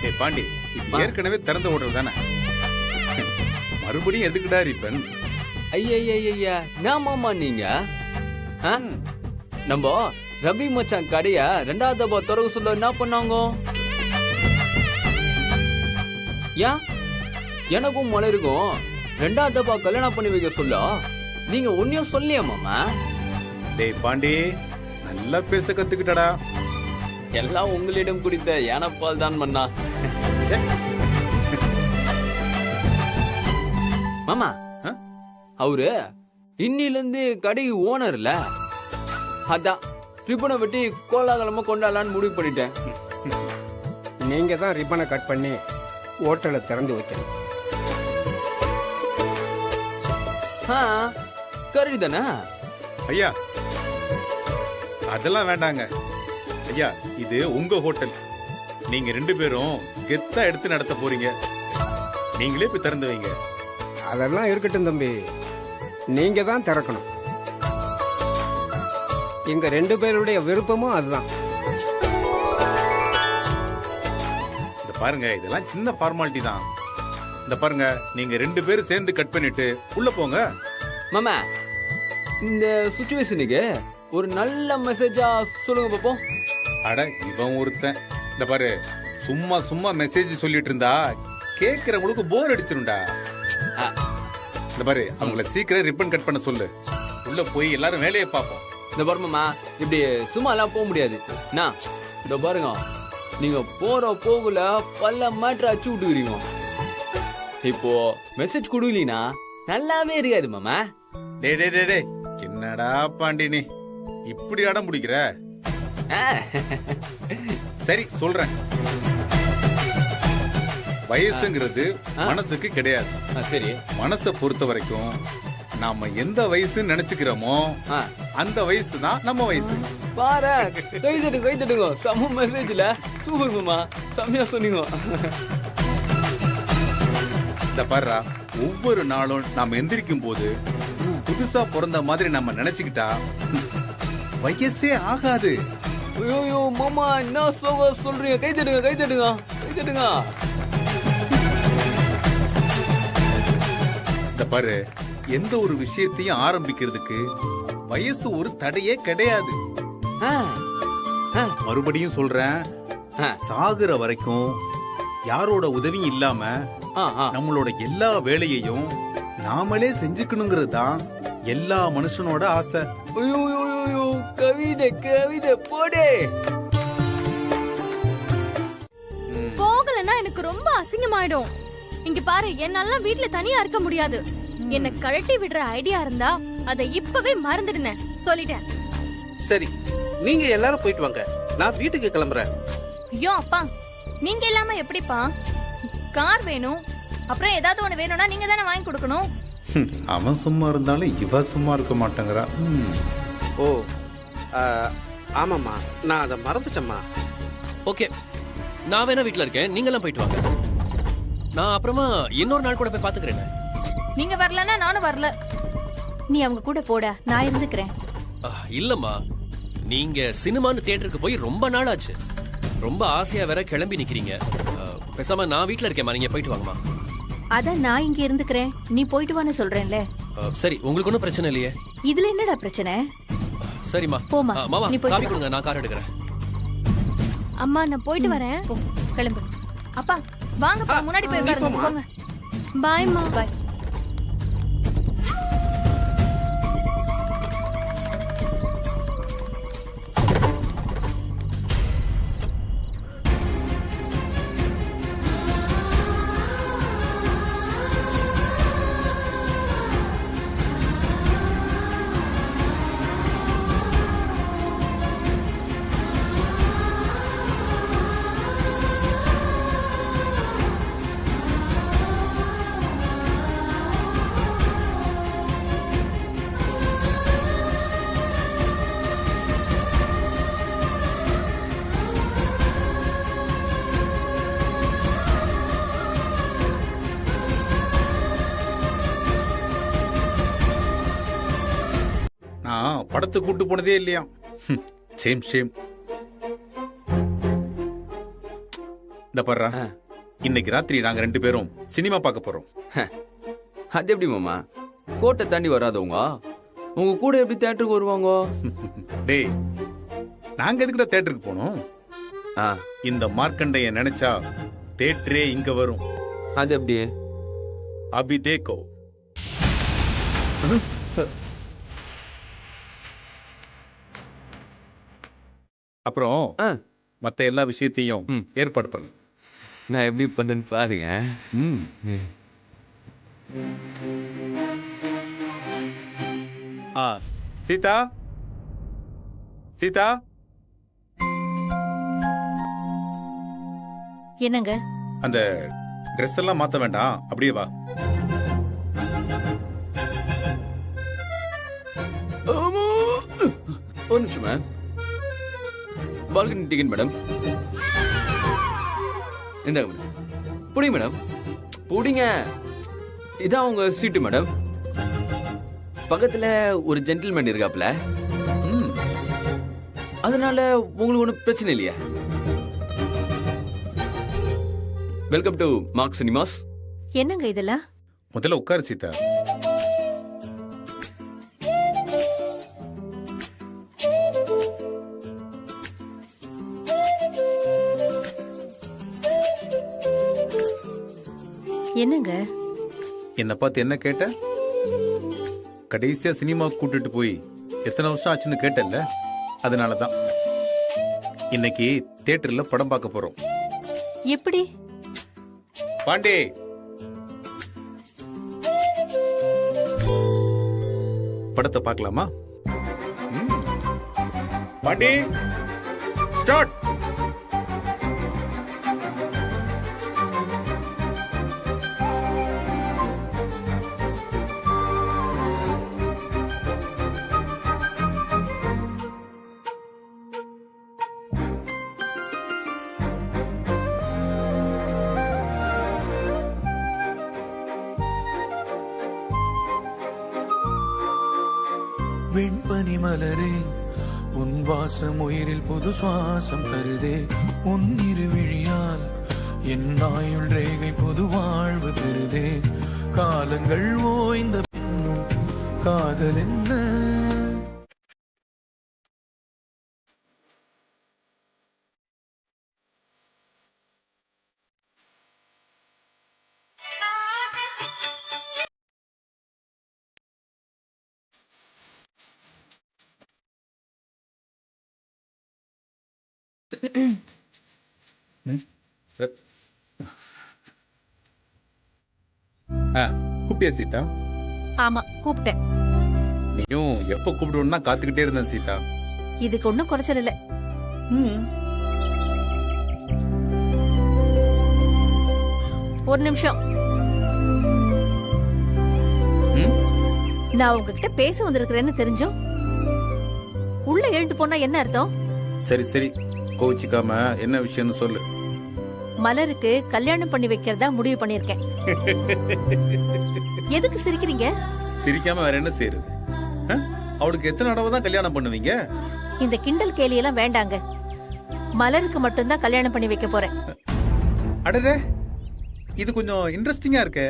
ஏய் பாண்டி, இது ஏற்கனவே திறந்த ஹோட்டல் தானே, மறுபடியும் எதுக்குடா ரிப்பன்? ஐயா நான் மாமா நீங்க நம்ம ரவி மச்சான் கடைய 2வது தபா திறக்க சொல்ல என்ன பண்ணாங்க? ஏன் எனக்கும் மலருக்கும் 2வது தபா கல்யாணம் பண்ணி வைக்க சொல்ல நீங்க ஒன்னும் சொல்லியா மாமா? டேய் பாண்டி, நல்லா பேச கத்துக்கிட்டடா. எல்லாம் உங்களிடம் குடித்த ஏனப்பால் தான் மன்னா. மாமா அவரு இன்னில இருந்து கடைக்கு ஓனர்ல, அதான் ரிப்பனை வெட்டி கோலாகலமா கொண்டாடலான்னு முடிவு பண்ணிட்டேன். நீங்க தான் ரிப்பனை கட் பண்ணி ஹோட்டலை திறந்து வைக்கணும். கரெக்ட் தானே ஐயா? அதெல்லாம் வேண்டாங்க ஐயா, இது உங்க ஹோட்டல். நீங்க 2 பேரும் கெத்தா எடுத்து நடத்த போறீங்க. நீங்களே போய் திறந்து வைங்க. அதெல்லாம் இருக்கட்டும் தம்பி, நீங்க தான் திறக்கணும். எங்க 2 பேருடைய விருப்பமும் அதுதான். இந்த பாருங்க, இதெல்லாம் சின்ன ஃபார்மாலிட்டி தான். இந்த பாருங்க, நீங்க 2 பேரும் சேர்ந்து கட் பண்ணிட்டு உள்ள போங்க. மாமா இந்த சுச்சுவேஷனுக்கு ஒரு நல்ல மெசேஜா சொல்லுங்க பாப்போம். அட இவன் ஒருத்தன். இந்த பாரு, சும்மா சும்மா மெசேஜ் சொல்லிட்டு இருந்தா கேக்குறவங்களுக்கு போர் அடிச்சிரும்டா. இந்த பாரு, அவங்கள சீக்கிரம் ரிப்பன் கட் பண்ண சொல்லு. உள்ள போய் எல்லாரும் வேலையை பார்ப்போம். இந்த பாருமாமா, இப்படி சும்மா எல்லாம் போக முடியாது. நான் இந்த பாருங்க, நீங்க போற போகுல பல்ல மாற்ற அச்சு விட்டுக்கிறீங்க. இப்போ மெசேஜ் கொடுக்கலீனா நல்லாவே இருக்காது மாமா. டே டே டே டே, என்னடா பாண்டி நீ இப்படி அடம் பிடிக்கிற? சரி சொல்றேன். வயசுங்கிறது மனசுக்கு கிடையாது. சரி, மனசை பொறுத்த வரைக்கும் நாம எந்த வயசுன்னு நினைச்சுக்கிறோமோ அந்த வயசு தான் நம்ம வயசு. பாரு, கை தட்டுங்க. சம மெசேஜ்ல சூப்பர் மாமா, செம்மையா சொன்னீங்க. இந்த பாருடா, ஒவ்வொரு நாளும் நாம எந்திரிக்கும் போது புதுசா பிறந்த மாதிரி நம்ம நினைச்சுக்கிட்டா வயசே ஆகாது. ஐயோ மாமா, என்ன சோக சொல்றீங்க? கை தட்டுங்க. இந்த பாரு, எந்த ஒரு விஷயத்தையும் ஆரம்பிக்கிறதுக்கு வயசு ஒரு தடையே கிடையாது. மறுபடியும் சொல்றேன், சாகுற வரைக்கும் யாரோட உதவியும் இல்லாம நம்மளோட எல்லா வேலையையும் நாமளே செஞ்சுக்கணுங்கிறது தான் எல்லா மனுஷனோட ஆசை. ஐயோ கவிதை போடே. போகலன்னா எனக்கு ரொம்ப அசிங்கமாயிடும். இங்க பாரு, என்னால வீட்ல தனியா இருக்க முடியாது. என்ன கழட்டி விடுற ஐடியா இருந்தா அதை இப்பவே மறந்துடுனேன், சொல்லிட்டேன். சரி, நீங்க எல்லாரும் போயிட்டு வாங்க, நான் வீட்டுக்கு கிளம்புறேன். ஐயோ அப்பா, நீங்க இல்லாம எப்படிப்பா? கார் வேணும், அப்புறம் ஏதாவது ஒண்ணு வேணும்னா நீங்க தானே வாங்கி கொடுக்கணும். அவன் சும்மா இருந்தாலும் இவ சும்மா இருக்க மாட்டேங்கிறா. ஓ ஆமாம்மா, நான் அதை மறந்துட்டேம்மா. ஓகே, நான் வேணா வீட்டுல இருக்கேன், நீங்க எல்லாம் போயிட்டு வாங்க. நான் அப்புறமா இன்னொரு நாள் கூட போய் பாத்துக்கிறேன். நீங்க வரலன்னா நானும் வரல. நீ அவங்க கூட போட, நான் இருந்துக்கிறேன். இல்லம்மா, நீங்க சினிமான்னு தியேட்டருக்கு போய் ரொம்ப நாள் ஆச்சு. ரொம்ப ஆசையா வேற கிளம்பி நிக்கிறீங்க. பேசாம நான் வீட்டுல இருக்கேம்மா, நீங்க போயிட்டு வாங்கம்மா. அதான் நான் இங்க இருந்துக்கிறேன், நீ போயிட்டு வான்னு சொல்றேன்ல. சரி, உங்களுக்கு ஒன்றும் பிரச்சனை இல்லையே? இதுல என்னடா பிரச்சனை? சரிம்மா, போமா. மாமா நீ காபி கொடுங்க, நான் கார் எடுக்கிறேன். அம்மா நான் போயிட்டு வரேன். கிளம்பு. அப்பா வாங்கப்பா, முன்னாடி போய் உட்காருங்க. போங்க. பாய்மா. பாய். படத்துக்கு கூட்டு போனதே இல்லையா? சேம். இந்த பர்றா, இன்னைக்கு ராத்திரி நாங்க 2 பேரும் சினிமா பார்க்க போறோம். அது எப்படி மாமா? கோட்டை தாண்டி வராதவங்க உங்க கூட எப்படி தியேட்டருக்கு வருவாங்க? டேய், நாங்க எதுக்குடா தியேட்டருக்கு போனோம்? ஆ, இந்த மார்க்கண்டைய நினைச்சா தியேட்டரே இங்க வரும். அது எப்படி? அபி தேக்கோ. அப்புறம் ஆ, மத்த எல்லா விஷயத்தையும் ஏற்பாடு பண்ணு. நான் எப்படி பண்ணேன்னு பாருங்க. சீதா, சீதா, என்னங்க? அந்த ட்ரெஸ் எல்லாம் மாத்த வேண்டாம், அப்படியே வா. ஒரு நிமிஷம் மேம். Balcony ticket madam. இந்தாங்க மேடம். புடிங்க மேடம், புடிங்க. இதான் உங்க சீட்டு மேடம். பக்கத்துல ஒரு ஜென்டில்மேன் இருக்காப்ல, அதனால உங்களுக்கு ஒன்றும் பிரச்சனை இல்லையா? Welcome to mark cinemas. என்னங்க இதெல்லாம்? முதல்ல உட்காரு சீதா. என்னங்க? என்ன பார்த்து என்ன கேட்ட? கடைசியா சினிமா கூட்டிட்டு போய் எத்தனை வருஷம் ஆச்சுன்னு கேட்டல, அதனாலதான் இன்னைக்கு தியேட்டர்ல படம் பார்க்க போறோம். எப்படி? பாண்டே, படத்தை பார்க்கலாமா? பாண்டி, ஸ்டார்ட். வெண்பனி மலரே, உன் வாசம் உயிரில் புது சுவாசம் தருதே. உன் இருவிழியால் என் ஆயுள் ரேகை புது வாழ்வு பெறுதே. காலங்கள் ஓய்ந்த பின்னும் காதல் என்ன? கூப்பிட்டியா சீதா? ஆமா, கூப்பிட்டேன். நீயும் எப்ப கூப்பிடுவோம்னா காத்துக்கிட்டே இருந்தேன் சீதா. இதுக்கு ஒன்னும் குறைச்சல் இல்ல. ஒரு நிமிஷம். நான் உங்ககிட்ட பேச வந்திருக்கிறேன்னு தெரிஞ்சும் உள்ள எழுந்து போனா என்ன அர்த்தம்? சரி சரி, கோவிச்சுக்காம என்ன விஷயம்னு சொல்லு. மலருக்கு கல்யாணம் பண்ணி வைக்கிறதா முடிவு பண்ணிருக்கேன். எதுக்கு சிரிக்கிறீங்க? சிரிக்காம வேற என்ன செய்யறது? அவளுக்கு எத்தனை தடவை தான் கல்யாணம் பண்ணுவீங்க? இந்த கிண்டல் கேலி எல்லாம் வேண்டாங்க. மலருக்கு மட்டும்தான் கல்யாணம் பண்ணி வைக்க போறேன். அடடே, இது கொஞ்சம் இன்ட்ரெஸ்டிங்கா இருக்கே.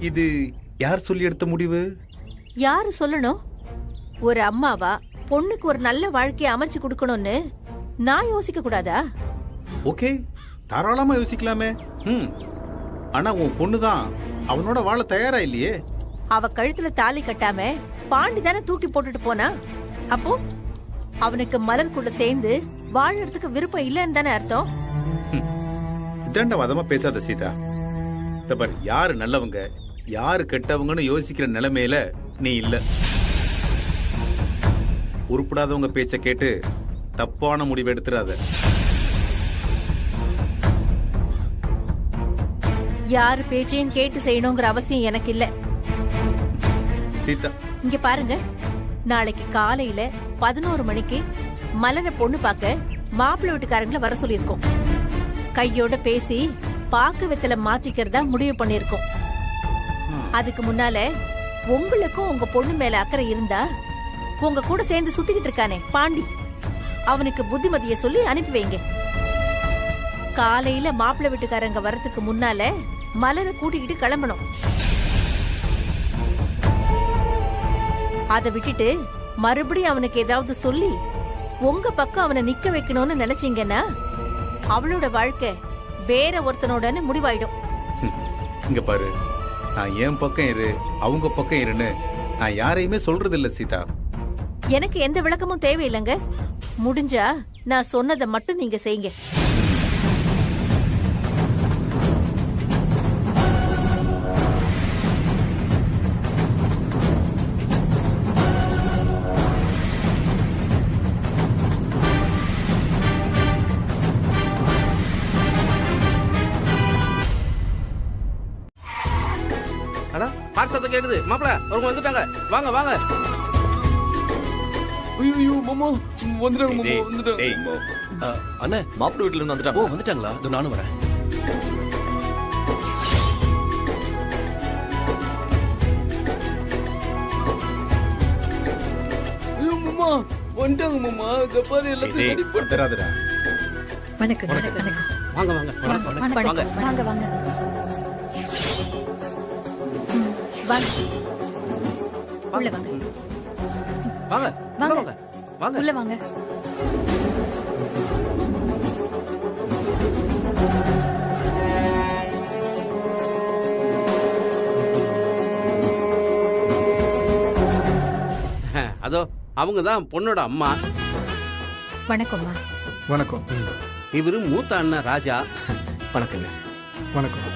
இது யார் சொல்லி எடுத்த முடிவு? யாரு சொல்லணும்? ஒரு அம்மாவா பொண்ணுக்கு ஒரு நல்ல வாழ்க்கையை அமைச்சு கொடுக்கணும்னு நான் யோசிக்க கூடாதா? ஓகே, தாராளமா யோசிக்கலாமே. ஆனா உன் பொண்ணுதான் அவனோட வாழ தயாரா இல்லையே. அவ கழுத்துல தாலி கட்டாம பாண்டி தானே தூக்கி போட்டுட்டு போனா. அப்போ அவனுக்கு மலர் கூட சேர்ந்து வாழறதுக்கு விருப்பம் இல்லைன்னு தானே அர்த்தம்? இதாண்ட வதமா பேசாத சீதா. பாரு, யாரு நல்லவங்க யாரு கெட்டவங்கன்னு யோசிக்கிற நிலைமையில நீ இல்ல. உருப்படாதவங்க பேச்ச கேட்டு தப்பான முடிவு எடுத்துறாத. யாரு பேச்சையும் கேட்டு செய்யணுங்கிற அவசியம் எனக்கு இல்ல. சீதா, இங்க பாருங்க, நாளைக்கு காலையில 11 மணிக்கு மலரை பொண்ணு பார்க்க மாப்பிள்ளை வீட்டுக்காரங்களை வர சொல்லியிருக்கோம். கையோட பேசி பாக்கு வெத்தல மாத்திக்கிறதா முடிவு பண்ணிருக்கோம். அதுக்கு முன்னால உங்களுக்கும் உங்க பொண்ணு மேல அக்கறை இருந்தா உங்க கூட சேர்ந்து சுத்திக்கிட்டு இருக்கானே பாண்டி, அவனுக்கு புத்திமதிய சொல்லி அனுப்பி வைங்க. காலையில மாப்பிள்ளை வீட்டுக்காரங்க வரதுக்கு முன்னால மலரை கூட்டிக்கிட்டு கிளம்பணும். அதை விட்டுட்டு மறுபடியும் அவனுக்கு ஏதாவது சொல்லி உங்க பக்கம் அவனை நிக்க வைக்கணும்னு நினைச்சீங்கன்னா அவளோட வாழ்க்கை வேற ஒருத்தனோடன்னு முடிவாயிடும். இங்க பாரு, நான் என் பக்கம் இரு, அவங்க பக்கம் இருன்னு நான் யாரையுமே சொல்றது இல்ல சீதா. எனக்கு எந்த விளக்கமும் தேவையில்லைங்க. முடிஞ்சா நான் சொன்னதை மட்டும் நீங்க செய்யுங்க. அடா பாட்டு சத்தம் கேக்குது. மாப்பிள அவங்க வந்துட்டாங்க. வாங்க வாங்க. ஐயோ மாமா வந்துட்டாங்க மாமா, வந்துட்டாங்க. அண்ணே, மாப்பிள்ளை வீட்டுல இருந்து வந்துட்டாங்க. ஓ வந்துட்டாங்களா? இதோ நானும் வரேன். ஐயோ மாமா வந்துட்டாங்க மாமா. இந்த பாரு எல்லாத்தையும் ready பண்ணி- தராதடா. வணக்கம் வணக்கம். வாங்க வாங்க. வாங்க வாங்க. வாங்க வாங்க. வாங்க உள்ள வாங்க. வாங்க வாங்க. வாங்க வாங்க. உள்ள வாங்க. அதோ அவங்க தான் பொண்ணோட அம்மா. வணக்கம்மா. வணக்கம். இவரு மூத்த அண்ணன் ராஜா. வணக்கங்க. வணக்கம்.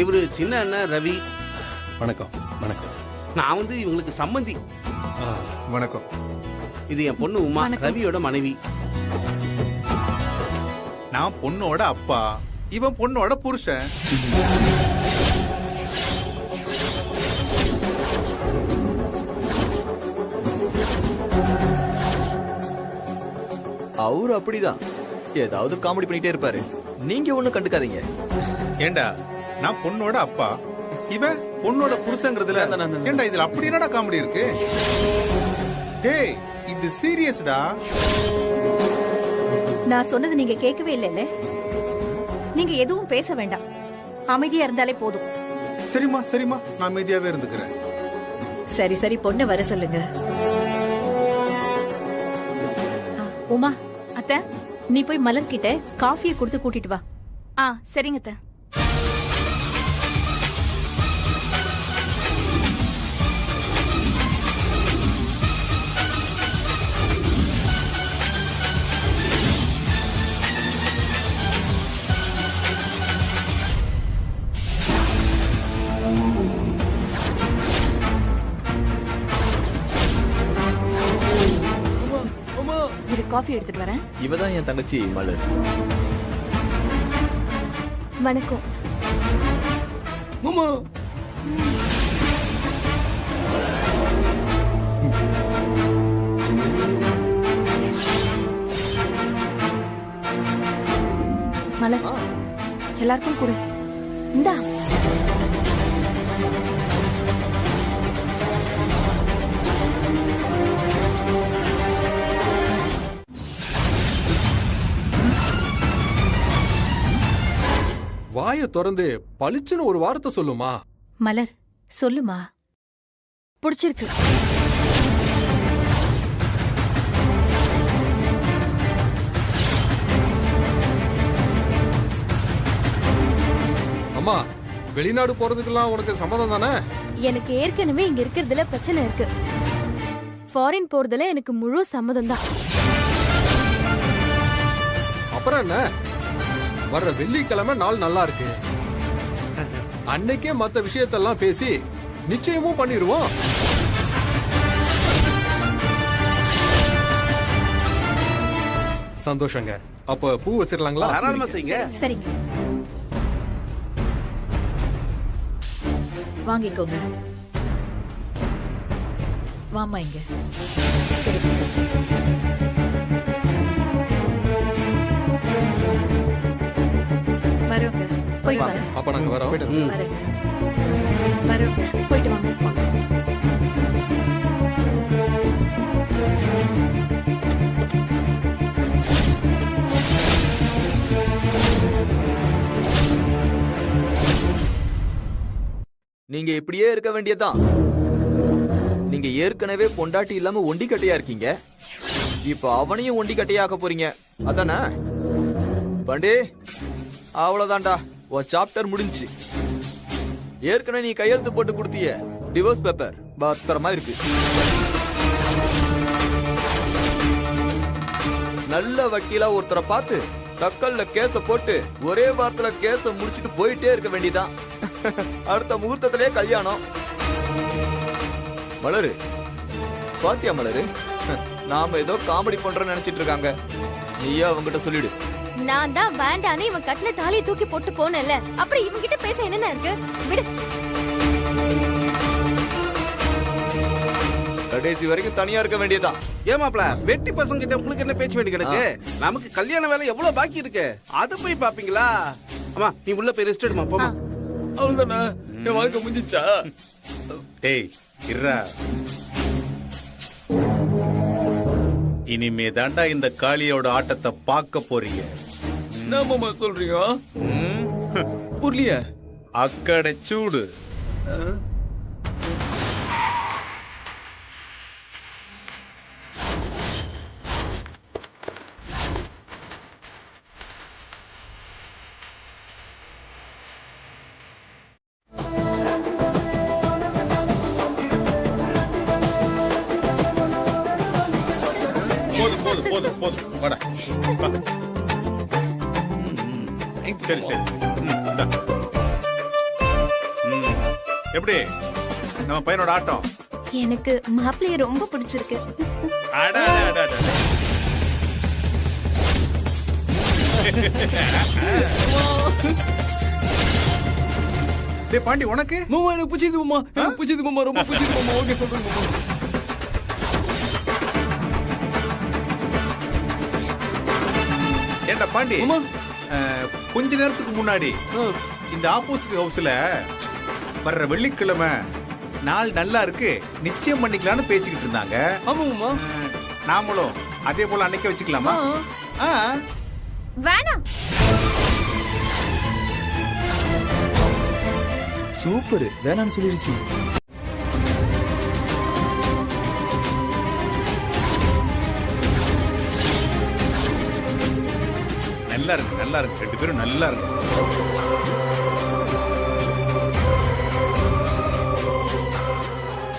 இவரு சின்ன அண்ணன் ரவி. வணக்கம் வணக்கம். நான் வந்து இவங்களுக்கு சம்மந்தி. வணக்கம். இது என் பொண்ணு உமா, ரவியோட மனைவி. நான் பொண்ணோட அப்பா, இவன் பொண்ணோட புருஷன். அவரு அப்படிதான் ஏதாவது காமெடி பண்ணிட்டே இருப்பாரு. நீங்க ஒண்ணும் கண்டுக்காதீங்க. ஏண்டா, நான் பொண்ணோட அப்பா, இவன் பொண்ணோட புருஷங்கிறதுல ஏண்டா இதுல அப்படி என்னடா காமெடி இருக்கு? டேய், இது சீரியஸ்டா. நான் சொன்னது நீங்க கேட்கவே இல்லைல்ல. நீங்க எதுவும் பேச வேண்டாம், அமைதியா இருந்தாலே போதும். சரிம்மா சரிம்மா, நான் அமைதியாவே இருந்துக்கிறேன். சரி சரி, பொண்ணு வர சொல்லுங்க. உமா, அத்தை, நீ போய் மலர் கிட்ட காஃபியை கொடுத்து கூட்டிட்டு வா. சரிங்க அத்தை. இது காஃபி எடுத்துட்டு வரேன். இவதான் என் தங்கச்சி மலர். வணக்கம் மாமா. மலர், எல்லாருக்கும் கொடு. இந்தா. வாயை திறந்து பளிச்சுன்னு ஒரு வார்த்தை சொல்லுமா? மலர், சொல்லுமா. பிடிச்சிருக்கு. அம்மா, வெளிநாடு போறதுக்கெல்லாம் உனக்கு சம்மதம் தானே? எனக்கு ஏற்கனவே இங்க இருக்கிறதுல பிரச்சனை இருக்கு. ஃபாரின் போறதுல எனக்கு முழு சம்மதம் தான். அப்புறம் என்ன, வர்ற வெள்ளிக்கிழமை நாள் நல்லா இருக்கு. அன்னைக்கே மத்த விஷயத்தெல்லாம் பேசி நிச்சயமும் பண்ணிடுவோம். சந்தோஷங்க. அப்ப பூ வச்சிடலாங்களா? தாராளமா செய்யுங்க. சரிங்க. வாங்கிக்கோங்க. வாமா இங்க. வரோங்க. போயிட்டு வாங்க. அப்ப நாங்க வரோம். வரேங்க. வரோங்க. போயிட்டு வாங்க. நீங்க இப்படியே இருக்க வேண்டியதுதான். நீங்க ஏற்கனவே பொண்டாட்டி இல்லாம ஒண்டி கட்டையா இருக்கீங்க. இப்ப அவனையும் ஒண்டி கட்டையாக்க போறீங்க அதானே? பாண்டி, அவ்வளவுதான்டா, உன் சாப்டர் முடிஞ்சு. ஏற்கனவே நீ கையெழுத்து போட்டு கொடுத்திய டிவோர்ஸ் பேப்பர் பத்திரமா இருக்கு. நல்ல வக்கீலா ஒருத்தரை பார்த்து டக்கல்ல கேஸ போட்டு ஒரே வாரத்துல கேஸ முடிச்சிட்டு போயிட்டே இருக்க வேண்டியதான். அடுத்த முகூர்த்தத்திலே கல்யாணம். மலரு, பாத்தியா மலரு, நாம ஏதோ காமெடி பண்றோம்னு நினைச்சிட்டு இருக்காங்க. நீயா அவங்கிட்ட சொல்லிடு. நான் தான் வேண்டான்னு இவன் கட்டின தாலியை தூக்கி போட்டு போனேன்ல, அப்புறம் இவன் கிட்ட பேச என்னென்ன இருக்கு? விடு. கடைசி வரைக்கும் தனியா இருக்க வேண்டியதான். ஏமாப்ல, வெட்டி பசங்க கிட்ட உங்களுக்கு என்ன பேச்சு வேண்டி கிடக்கு? நமக்கு கல்யாண வேலை எவ்வளவு பாக்கி இருக்கு, அத போய் பாப்பீங்களா? அம்மா, நீ உள்ள போய் ரெஸ்ட் எடுமா, போமா. அவ்வளவுதானா? என் வாழ்க்கை முடிஞ்சிச்சா? டேய் இருடா, இனிமே தாண்டா இந்த காளியோட ஆட்டத்தை பார்க்க போறீங்க. என்னம்மா சொல்றீங்க? புரியலையே. அக்கடை சூடு. போதும் போதும் போதும், வாடா வா. சரி சரி. இந்தா. எப்படி நம்ம பையனோட ஆட்டம்? எனக்கு மாப்பிள்ளைய ரொம்ப பிடிச்சிருக்கு. அடா அடா அடா. டேய் பாண்டி, உனக்கு? மாமா எனக்கு பிடிச்சது மாமா, எனக்கு பிடிச்சது மாமா, ரொம்ப பிடிச்சது மாமா. ஓகே சொல்றேன் மாமா. ஏண்டா பாண்டி, கொஞ்ச நேரத்துக்கு முன்னாடி இந்த ஆப்போசிட் ஹவுஸ்ல வர்ற வெள்ளிக்கிழமை நாள் நல்லா இருக்கு, நிச்சயம் பண்ணிக்கலாம்னு பேசிக்கிட்டு இருந்தாங்க. ஆமாமா, நாமளும் அதே போல அன்னைக்கு வச்சுக்கலாமா? வேணாம். சூப்பர், வேணான்னு சொல்லிருச்சு. நல்லா இருக்கு, நல்லா இருக்கு, ரெண்டு பேரும் நல்லா இருக்கு.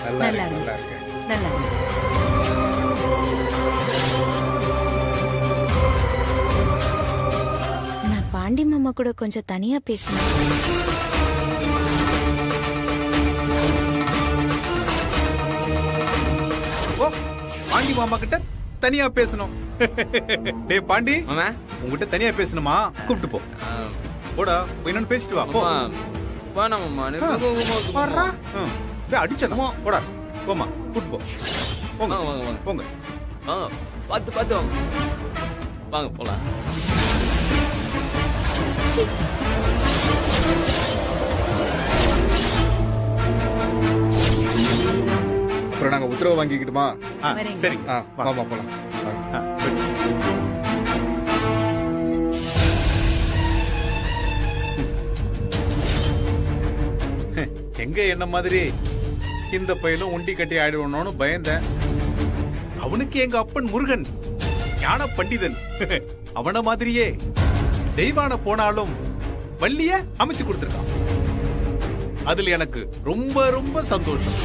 நல்லா இருக்கு, நல்லா இருக்கு, நல்லா இருக்கு. நான் பாண்டி மாமா கூட கொஞ்சம் தனியா பேசினேன். ஓ, பாண்டி மாமா கிட்ட தனியா பேசணும். டேய் பாண்டி, உங்ககிட்ட தனியா பேசணுமா? கூப்பிட்டு போ. போடா, என்னன்னு பேசிட்டு வா. போ. வேணாம் மாமா, அடிச்சனமா? போடா, போமா, கூப்பிட்டு போ. போங்க வாங்க போங்க. பார்த்து பார்த்து வாங்க. வாங்க போலாம். அப்புறம் நாங்க உத்தரவு வாங்கிக்கிட்டுமா? சரி, வாமா போலாம். எங்க என்ன மாதிரி இந்த பையலும் உண்டி கட்டி ஆயிடுவோன்னு பயந்தேன். அவனுக்கு எங்க அப்பன் முருகன் ஞான பண்டிதன், அவன மாதிரியே தெய்வான போனாலும் வள்ளிய அமைச்சு கொடுத்திருக்கான். அதுல எனக்கு ரொம்ப ரொம்ப சந்தோஷம்.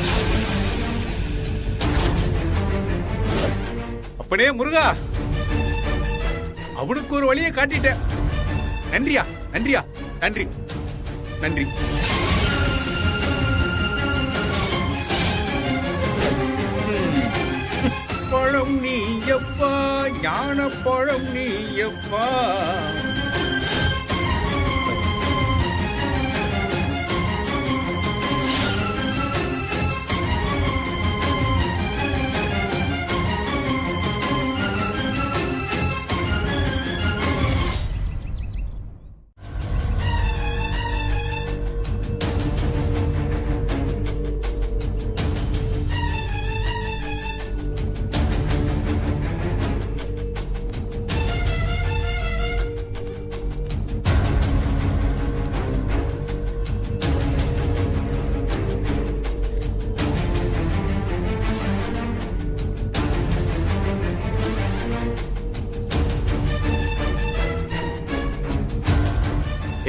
அப்பனே முருகா, அவனுக்கு ஒரு வழியை காட்டிட்ட. நன்றியா, நன்றியா, நன்றி நன்றி. பழம் நீயப்பா, ஞான பழம் நீயப்பா.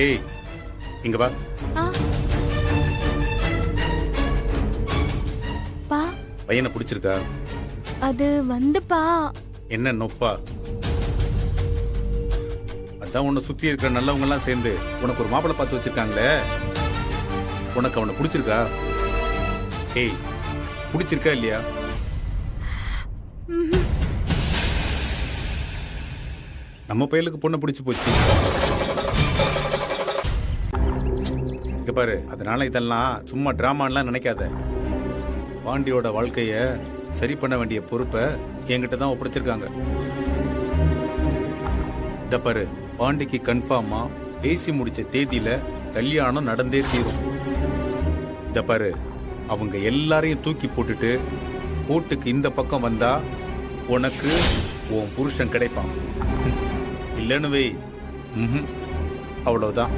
ஏய் இங்க வா. ஆ. பா பையனை பிடிச்சிருக்கா? அது வந்துப்பா. என்ன நொப்பா? அதான் உன்னை சுத்தி இருக்கிற நல்லவங்க எல்லாம் சேர்ந்து உனக்கு ஒரு மாப்பிள்ளை பார்த்து வச்சிருக்காங்களே, உனக்கு அவனை பிடிச்சிருக்கா? ஏய் பிடிச்சிருக்கா இல்லையா? நம்ம பையலுக்கு பொண்ணை பிடிச்சு போச்சு. இங்க பாரு, அதனால இதெல்லாம் சும்மா டிராமான்லாம் நினைக்காத. பாண்டியோட வாழ்க்கைய சரி பண்ண வேண்டிய பொறுப்பை என்கிட்ட தான் ஒப்படைச்சிருக்காங்க. இத பாரு, பாண்டிக்கு கன்ஃபார்மா பேசி முடிச்ச தேதியில கல்யாணம் நடந்தே தீரும். இத பாரு, அவங்க எல்லாரையும் தூக்கி போட்டுட்டு கோர்ட்டுக்கு இந்த பக்கம் வந்தா உனக்கு உன் புருஷன் கிடைப்பான். இல்லன்னு வை, அவ்வளவுதான்.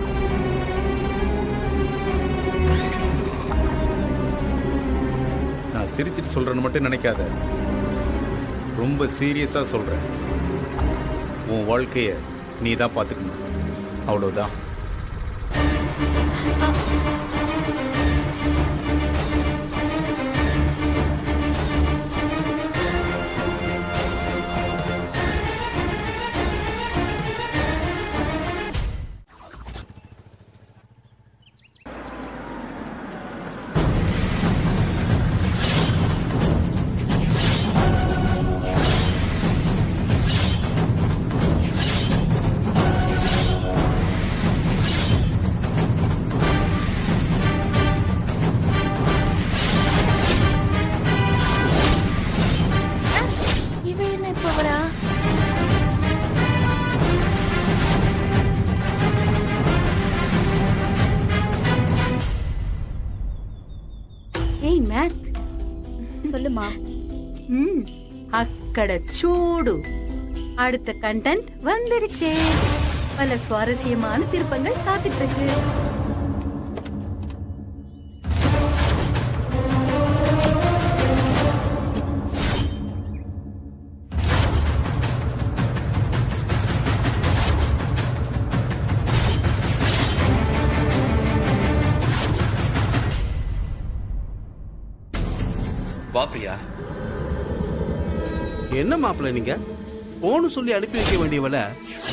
நான் சிரிச்சிட்டு சொல்றேன்னு மட்டும் நினைக்காத, ரொம்ப சீரியஸா சொல்றேன். உன் வாழ்க்கைய நீ தான் பாத்துக்கணும், அவ்வளவுதான். சொல்லுமா. அக்கட சூடு. அடுத்த கண்டென்ட் வந்துடுச்சே. பல சுவாரஸ்யமான திருப்பங்கள் காத்துட்டு இருக்கு. வா பிரியா. என்ன மாப்பிள்ள நீங்க போன்னு சொல்லி அனுப்பி வைக்க வேண்டியவள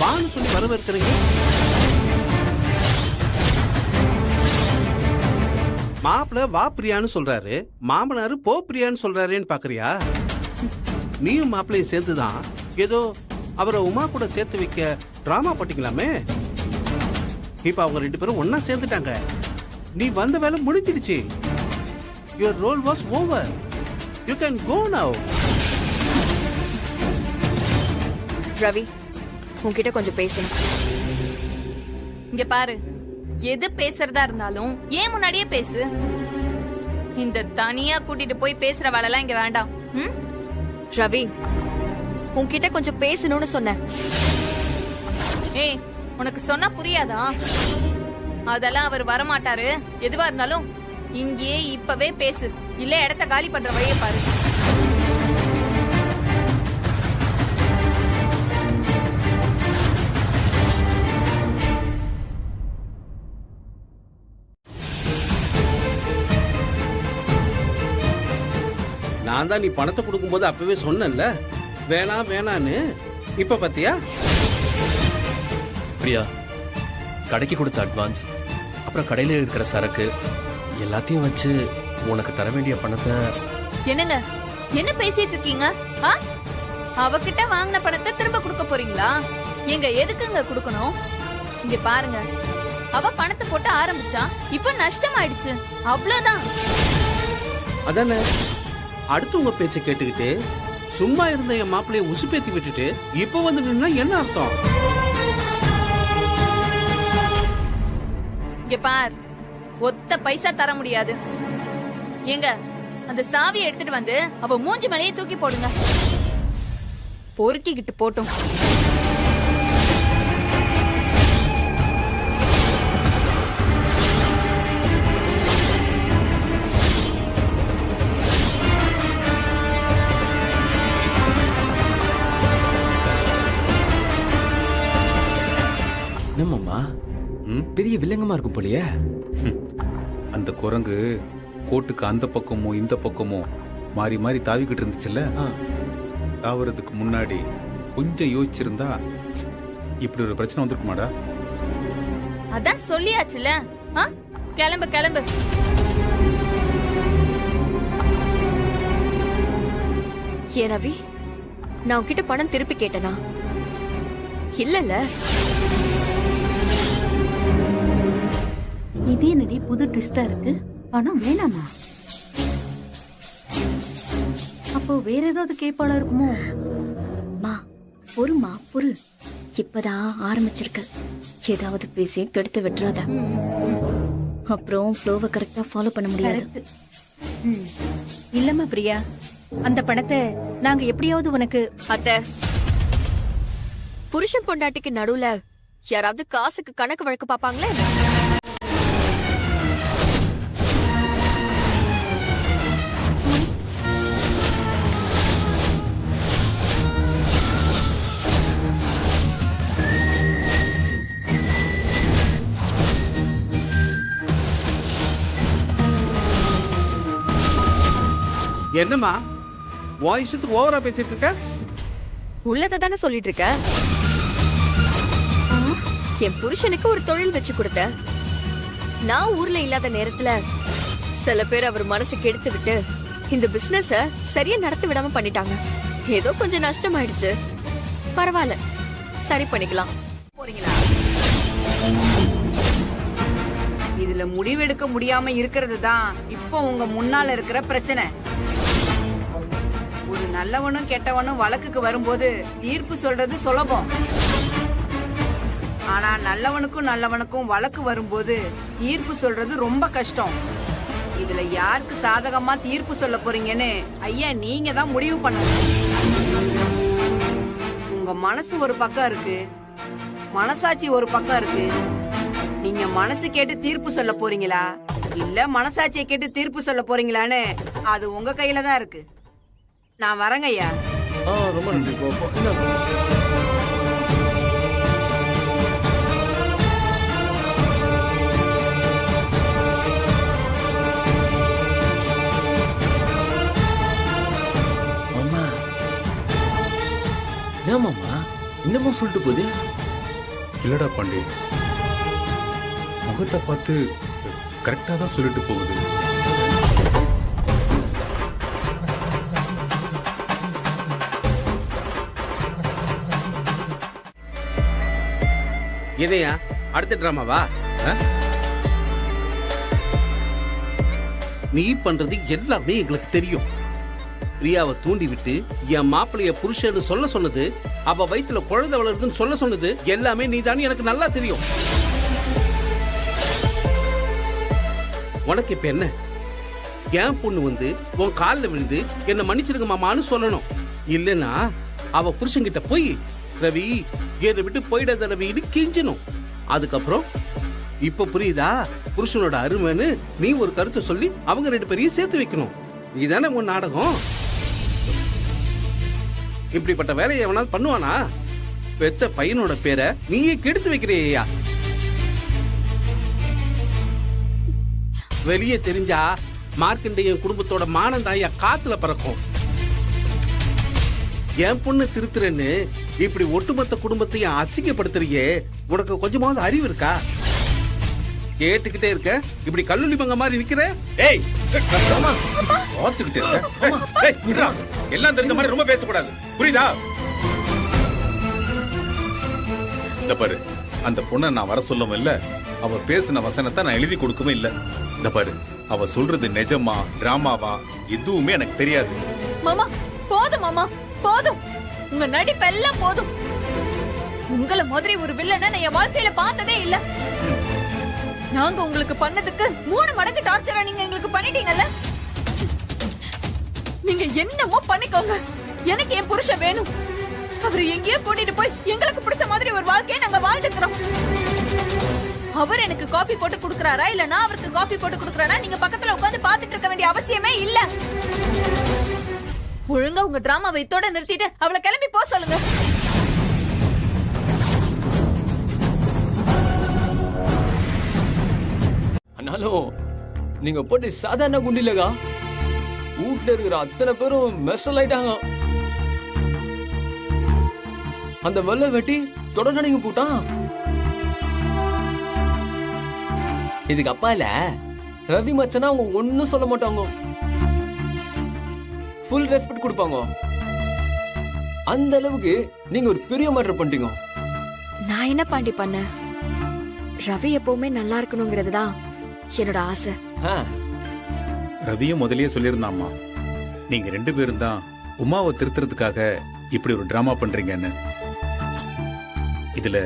வான்னு சொல்லி வரவேற்கிறீங்க. மாப்பிள்ள வா பிரியான்னு சொல்றாரு, மாமனாரு போ பிரியான்னு சொல்றாருன்னு பாக்குறியா? நீயும் மாப்பிள்ளையும் சேர்ந்துதான் ஏதோ அவரை உமா கூட சேர்த்து வைக்க டிராமா போட்டீங்களாமே. இப்ப அவங்க 2 பேரும் ஒன்னா சேர்ந்துட்டாங்க. நீ வந்த வேலை முடிஞ்சிடுச்சு. Your role was over. You can go now. Ravi, உன்கிட்ட கொஞ்சம் பேசணும். இங்க பாரு, எது பேசுறதா இருந்தாலும் ஏன் முன்னாடியே பேசு. இந்த தனியா கூட்டிட்டு போய் பேசுற வேலைலாம் இங்க வேண்டாம். ரவி, உன்கிட்ட கொஞ்சம் பேசணும்னு சொன்னேன். ஏய், உனக்கு சொன்னா புரியாதா? அதெல்லாம் அவர் வரமாட்டாரு. எதுவா இருந்தாலும் இங்கேயே இப்பவே பேசு, இல்ல இடத்த காலி பண்ற வழியை பாரு. நான் தான் நீ பணத்தை கொடுக்கும் போது அப்பவே சொன்னேன்ல வேணாம் வேணான்னு. இப்ப பாத்தியா? பிரியா, கடைக்கு கொடுத்த அட்வான்ஸ், அப்புறம் கடையில இருக்கிற சரக்கு எல்லாத்தையும் வச்சு உனக்கு தர வேண்டிய பணத்தை. என்னங்க என்ன பேசிட்டு இருக்கீங்க? அவகிட்ட வாங்கின பணத்தை திரும்ப கொடுக்க போறீங்களா? எங்க எதுக்குங்க கொடுக்கணும்? இங்க பாருங்க, அவ பணத்தை போட்டு ஆரம்பிச்சா இப்ப நஷ்டம் ஆயிடுச்சு, அவ்வளவுதான். அதானே, அடுத்து உங்க பேச்ச கேட்டுக்கிட்டு சும்மா இருந்த என் மாப்பிள்ளைய உசுப்பேத்தி விட்டுட்டு இப்ப வந்து நின்னா என்ன அர்த்தம்? இங்க பார், ஒத்த பைசா தர முடியாது. எங்க அந்த சாவியை எடுத்துட்டு வந்து அவ மூஞ்சி மேலேயே தூக்கி போடுங்க. பொறுக்கிக்கிட்டு போட்டும். என்னம்மா? பெரிய வில்லங்கமா இருக்கும் போலயே. அந்த குரங்கு கோட்டுக்கு அந்த பக்கமும் இந்த பக்கமும் மாறி மாறி தாவிக்கிட்டு இருந்துச்சுல்ல, தாவறதுக்கு முன்னாடி கொஞ்சம் யோசிச்சிருந்தா இப்படி ஒரு பிரச்சனை வந்திருக்குமாடா? அதான் சொல்லியாச்சுல. கிளம்பு கிளம்பு. ஏ ரவி, நான் உன்கிட்ட பணம் திருப்பி கேட்டனா? இல்லல்ல. இது என்னடி புது ட்விஸ்டா இருக்கு? பணம் வேணாமா? அப்போ வேற ஏதாவது கேப்பாளா இருக்குமோ? மா பொறுமா பொறு, இப்பதான் ஆரம்பிச்சிருக்க. ஏதாவது பேசி கெடுத்து விட்டுறாத, அப்புறம் ஃப்ளோவை கரெக்டா ஃபாலோ பண்ண முடியாது. இல்லம்மா பிரியா, அந்த பணத்தை நாங்க எப்படியாவது உனக்கு. அத்தை, புருஷன் பொண்டாட்டிக்கு நடுவுல யாராவது காசுக்கு கணக்கு வழக்கு பாப்பாங்களே? என்னம்மா வாய்ஸுக்கு ஓவரா பேசிட்டு இருக்க? உள்ளதை தானே சொல்லிட்டு இருக்க. என் புருஷனுக்கு ஒரு தொழில் வச்சு கொடுத்த. நான் ஊர்ல இல்லாத நேரத்துல சில பேர் அவர் மனசு கெடுத்து விட்டு இந்த பிசினஸ சரியா நடத்தி விடாம பண்ணிட்டாங்க. ஏதோ கொஞ்சம் நஷ்டம் ஆயிடுச்சு, பரவாயில்ல, சரி பண்ணிக்கலாம். போறீங்களா? இதுல முடிவெடுக்க முடியாம இருக்கிறது தான் இப்போ உங்க முன்னால இருக்கிற பிரச்சனை. ஒரு நல்லவனும் கெட்டவனும் வழக்குக்கு வரும்போது தீர்ப்பு சொல்றது சுலபம். ஆனா நல்லவனுக்கும் வழக்கு வரும்போது தீர்ப்பு சொல்றது ரொம்ப கஷ்டம். இதுல யாருக்கு சாதகமா தீர்ப்பு சொல்ல போறீங்கன்னு ஐயா நீங்க தான் முடிவு பண்ணணும். உங்க மனசு ஒரு பக்கம் இருக்கு, மனசாட்சி ஒரு பக்கம் இருக்கு. நீங்க மனசு கேட்டு தீர்ப்பு சொல்ல போறீங்களா இல்ல மனசாட்சியை கேட்டு தீர்ப்பு சொல்ல போறீங்களான்னு அது உங்க கையில தான் இருக்கு. நான் வரேங்க ஐயா. ரொம்ப நன்றி. மாமா என்ன மாமா இன்னமும் சொல்லிட்டு போகுது? இல்லடா பாண்டி, முகத்தை பார்த்து கரெக்டா தான் சொல்லிட்டு போகுது. இதையா அடுத்த டிராமாவா? நீ பண்றது எல்லாமே எங்களுக்கு தெரியும். பிரியாவை தூண்டி விட்டு என் மாப்பிளைய புருஷன்னு சொல்ல சொன்னது, அவ வயித்துல குழந்தை வளருதுன்னு சொல்ல சொன்னது எல்லாமே நீ தானே எனக்கு நல்லா தெரியும். உனக்கு இப்ப என்ன? என் பொண்ணு வந்து உன் காலில் விழுந்து என்ன மன்னிச்சிருங்க மாமான்னு சொல்லணும். இல்லைன்னா அவ புருஷன்கிட்ட போய் ரவி என்னை விட்டு போயிடாத ரவின்னு கெஞ்சணும். அதுக்கப்புறம் இப்ப புரியுதா புருஷனோட அருமைன்னு நீ ஒரு கருத்தை சொல்லி அவங்க ரெண்டு பேரையும் சேர்த்து வைக்கணும். நீதானே உன் நாடகம். இப்படிப்பட்ட வேலையை எவனாவது பண்ணுவானா? பெத்த பையனோட பேரை நீயே கெடுத்து வைக்கிறியா? வெளியே தெரிஞ்சா மார்க்கண்டேயன் குடும்பத்தோட மானந்தாயா காத்துல பறக்கும். என் பொண்ணு திருத்துறேன்னு இப்படி ஒட்டுமொத்த குடும்பத்தையும் அசிங்கப்படுத்துறியே, உனக்கு கொஞ்சமாவது அறிவு இருக்கா? கேட்டுக்கிட்டே இருக்க, இப்படி கல்லூரி பங்க மாதிரி நிக்கிற. ஏய் பாத்துக்கிட்டே இருக்க. எல்லாம் தெரிஞ்ச மாதிரி ரொம்ப பேசக்கூடாது, புரியுதா? இந்த பாரு, அந்த பொண்ணை நான் வர சொல்லவும் இல்ல, அவ பேசின வசனத்தை நான் எழுதி கொடுக்கவும் இல்ல. இந்த பாரு, அவ சொல்றது நிஜமா டிராமாவா எதுவுமே எனக்கு தெரியாது. மாமா போதும், மாமா போதும், உங்க நடிப்பு எல்லாம் போதும். உங்களை மாதிரி ஒரு வில்லனை நான் என் வாழ்க்கையில பார்த்ததே இல்ல. நாங்க உங்களுக்கு பண்ணதுக்கு 3 மடங்கு டார்ச்சரா நீங்க எங்களுக்கு பண்ணிட்டீங்கல்ல. நீங்க என்னமோ பண்ணிக்கோங்க, எனக்கு என் புருஷன் வேணும். அவரு எங்கேயோ கூட்டிட்டு போய் எங்களுக்கு பிடிச்ச மாதிரி ஒரு வாழ்க்கையை நாங்க வாழ்ந்துக்கிறோம். அவர் எனக்கு காபி போட்டு குடுக்கறாரா இல்ல நான் அவருக்கு காபி போட்டு குடுக்கறானா நீங்க பக்கத்துல உட்கார்ந்து பாத்துட்டு இருக்க வேண்டிய அவசியமே இல்ல. ஒழுங்கா உங்க டிராமாவை இதோட நிறுத்திட்டு அவளை கிளம்பி போ சொல்லுங்க. ஆனாலும் நீங்க போட்டு சாதாரண குண்டு இல்லக்கா, வீட்டுல இருக்கிற அத்தனை பேரும் மெசல் ஆயிட்டாங்க. அந்த வெள்ளை வெட்டி தொடர்ந்து போட்டான். இதுக்கு அப்பால ரவி மச்சனா அவங்க ஒன்னும் சொல்ல மாட்டாங்க, ஃபுல் ரெஸ்பெக்ட் கொடுப்பாங்க. அந்த அளவுக்கு நீங்க ஒரு பெரிய மேட்டர் பண்ணிட்டீங்க. நான் என்ன பாண்டி பண்ண? ரவி எப்பவுமே நல்லா இருக்கணுங்கிறதுதான் என்னோட ஆசை. ரவியும் முதல்லயே சொல்லியிருந்தாம்மா, நீங்க 2 பேரும் தான் உமாவை திருத்துறதுக்காக இப்படி ஒரு டிராமா பண்றீங்கன்னு. இதுல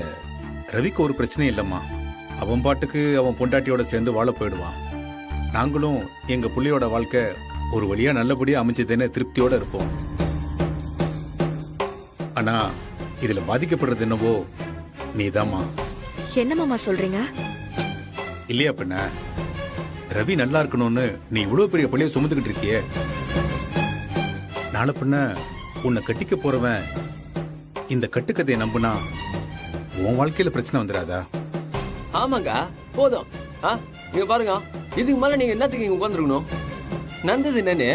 ரவிக்கு ஒரு பிரச்சனை இல்லம்மா. அவன் பாட்டுக்கு அவன் பொண்டாட்டியோட சேர்ந்து வாழ போயிடுவான். நாங்களும் எங்க புள்ளையோட வாழ்க்கை ஒரு வழியா நல்லபடியா அமைஞ்சதுன்னு திருப்தியோட இருப்போம். ஆனா இதுல பாதிக்கப்படுறது என்னவோ நீதாம்மா. என்ன மாமா சொல்றீங்க? இல்லையா பின்ன, ரவி நல்லா இருக்கணும்னு நீ இவ்வளவு பெரிய பள்ளியை சுமந்துக்கிட்டு இருக்கியே, நாளை பின்ன உன்னை கட்டிக்க போறவன் இந்த கட்டுக்கதையை நம்புனா உன் வாழ்க்கையில பிரச்சனை வந்துடாதா? ஆமாங்க, போதும். நீங்க பாருங்க, இதுக்கு மேல நீங்க என்னத்துக்கு இங்க உட்காந்துருக்கணும்? நடந்தது என்னன்னு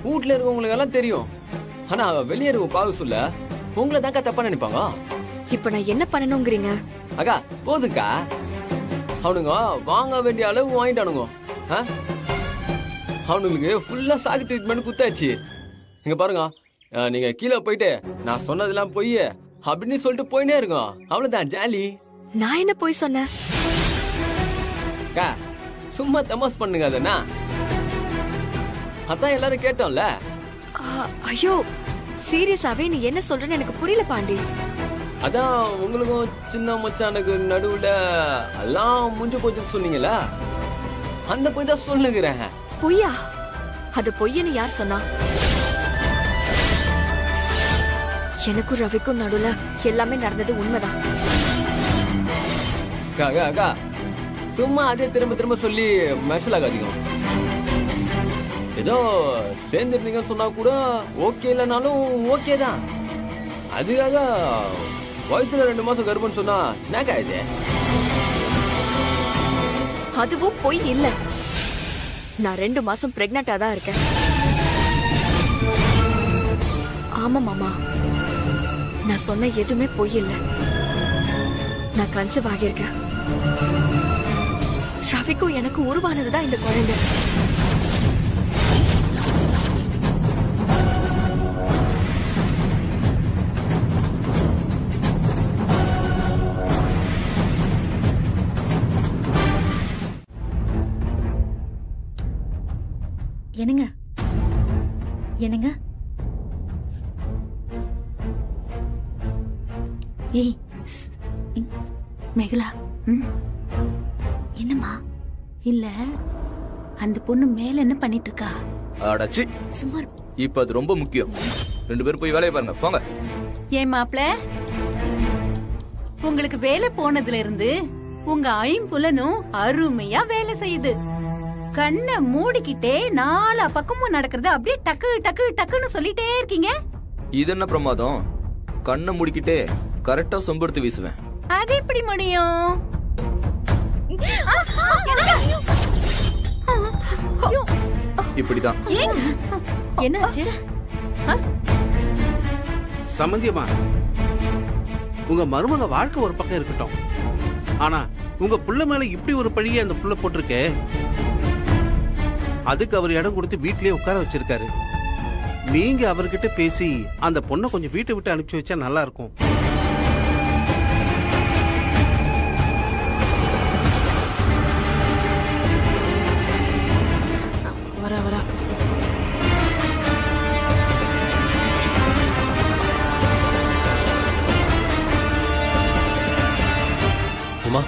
வீட்டுல இருக்கவங்களுக்கு எல்லாம் தெரியும். ஆனா வெளியே இருக்க பாவு சொல்ல உங்களை தாக்கா தப்பா நினைப்பாங்க. இப்ப நான் என்ன பண்ணணுங்கிறீங்க? அக்கா போதுக்கா, அவனுங்க வாங்க வேண்டிய அளவு வாங்கிட்டானுங்க. அவனுங்களுக்கு ஃபுல்லா ஷாக் ட்ரீட்மெண்ட் குத்தாச்சு. இங்க பாருங்க, நீங்க கீழே போயிட்டு நான் சொன்னதெல்லாம் பொய் அப்படின்னு சொல்லிட்டு போயினே இருக்கோம். அவ்வளவுதான் ஜாலி. நான் என்ன போய் சொன்னேன்? சும்மா தமாஸ் பண்ணுங்க. அதனா அதான் எல்லாரும் கேட்டோம்ல. ஐயோ சீரியஸாவே நீ என்ன சொல்றன்னு எனக்கு புரியல பாண்டி. அதான் உங்களுக்கும் சின்ன மச்சானுக்கு நடுவுல எல்லாம் முடிஞ்சு போச்சுன்னு சொன்னீங்கல்ல, அந்த பொய் தான் சொல்லுகிறேன். பொய்யா? அது பொய்யன்னு யார் சொன்னா? எனக்கும் ரவிக்கும் நடுவுல எல்லாமே நடந்தது உண்மைதான். அக்கா சும்மா அதே திரும்ப திரும்ப சொல்லி மெசல் ஆகாதீங்க. ஏதோ சேர்ந்துருந்தீங்கன்னு சொன்னா கூட ஓகே, இல்லைனாலும் ஓகே தான். அதுக்காக வயிற்றுல 2 மாசம் கர்ப்பம்னு சொன்னா என்னக்கா இது? அதுவும் பொய் இல்ல. நான் 2 மாசம் பிரெக்னண்டா தான் இருக்கேன். ஆமா மாமா, நான் சொன்ன எதுவுமே பொய் இல்ல. நான் கன்சீவ் ஆகியிருக்கேன். ரவிக்கும் எனக்கு உருவானதுதான் இந்த குழந்தை. என்னங்க என்னங்க? ஏய் மேகலா, என்னம்மா? இல்ல அந்த பொண்ணு மேல என்ன பண்ணிட்டு இருக்கா? அடச்சி சும்மா. இப்ப அது ரொம்ப முக்கியம். 2 பேரும் போய் வேலையை பாருங்க, போங்க. ஏன் மாப்ள, உங்களுக்கு வேலை போனதுல இருந்து உங்க ஐம்புலனும் அருமையா வேலை செய்யுது. கண்ணை மூடிக்கிட்டே 4 பக்கமும் நடக்கிறது அப்படியே டக்கு டக்கு டக்குன்னு சொல்லிட்டே இருக்கீங்க. இது என்ன பிரமாதம்? கண்ணை மூடிக்கிட்டே கரெக்டா சொம்பெடுத்து வீசுவேன். அது எப்படி முடியும்? இப்படிதான். என்னாச்சு? சம்பந்தியமா, உங்க மருமக வாழ்க்கை ஒரு பக்கம் இருக்கட்டும், ஆனா உங்க புள்ள மேல இப்படி ஒரு பழிய அந்த புள்ள போட்டிருக்கே, அதுக்கு அவர் இடம் கொடுத்து வீட்லயே உட்கார வச்சிருக்காரு. நீங்க அவர்கிட்ட பேசி அந்த பொண்ணை கொஞ்சம் வீட்டை விட்டு அனுப்பிச்சு வச்சா நல்லா இருக்கும். வரா உமா,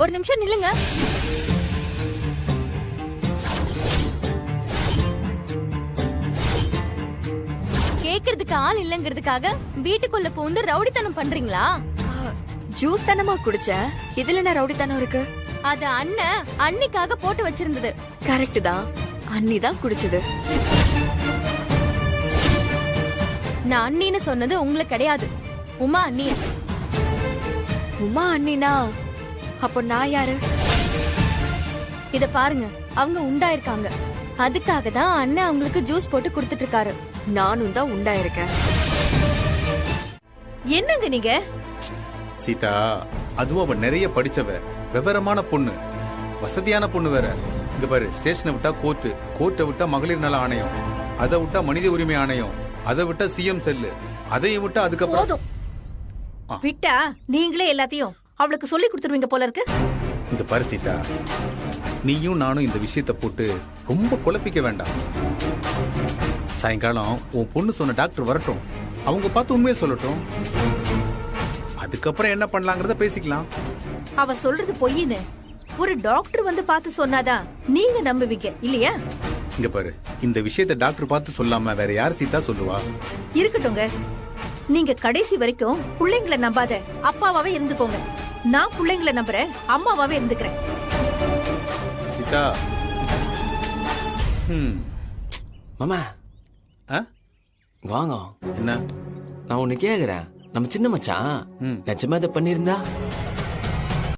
ஒரு நிமிஷம் நில்லுங்க. ஆள் இல்லங்கிறதுக்காக வீட்டுக்குள்ள பூந்து ரவுடித்தனம் பண்றீங்களா? ஜூஸ் தானமா குடிச்ச, இதுல என்ன ரவுடித்தனம் இருக்கு? அது அண்ணன் அன்னிக்காக போட்டு வச்சிருந்தது. கரெக்ட் தான், அண்ணி தான் குடிச்சது. நான் அண்ணின்னு சொன்னது உங்களுக்கு கிடையாது, உமா அண்ணி. உமா அண்ணினா அப்போ நான் யாரு? இத பாருங்க, அவங்க உண்டாயிருக்காங்க. அதுக்காக தான் அண்ணன் அவங்களுக்கு ஜூஸ் போட்டு கொடுத்துட்டு இருக்காரு. நானும் தான் உண்டாயிருக்கேன். என்னங்க நீங்க? சீதா, அதுவும் அவ நிறைய படிச்சவ, விவரமான பொண்ணு, வசதியான பொண்ணு வேற. இங்க பாரு, ஸ்டேஷனை விட்டா கோர்ட்டு, கோர்ட்டை விட்டா மகளிர் நல ஆணையம், அதை விட்டா மனித உரிமை ஆணையம், அதை விட்டா சிஎம் செல்லு, அதையும் விட்டா அதுக்கப்புறம் போதும். விட்டா நீங்களே எல்லாத்தையும் அவளுக்கு சொல்லி கொடுத்துருவீங்க போல இருக்கு. இங்க பாரு சீதா, நீயும் நானும் இந்த விஷயத்தை போட்டு ரொம்ப குழப்பிக்க வேண்டாம். சாயங்காலம் உன் பொண்ணு சொன்ன டாக்டர் வரட்டும், அவங்க பார்த்து உண்மையை சொல்லட்டும். அதுக்கப்புறம் என்ன பண்ணலாங்கிறத பேசிக்கலாம். அவ சொல்றது பொய்ன்னு ஒரு டாக்டர் வந்து பார்த்து சொன்னாதான் நீங்க நம்புவீங்க இல்லையா? இங்க பாரு, இந்த விஷயத்தை டாக்டர் பார்த்து சொல்லாம வேற யார் சீதா சொல்லுவா? இருக்கட்டுங்க, நீங்க கடைசி வரைக்கும் பிள்ளைங்களை நம்பாத அப்பாவாவே இருந்துக்கோங்க. நான் பிள்ளைங்களை நம்புறேன், அம்மாவாவே இருந்துக்கிறேன். சீதா. மாமா வாங்க. என்ன? நான் ஒண்ணு கேக்குறேன். நம்ம சின்ன மச்சான் நிஜமா இதை பண்ணிருந்தா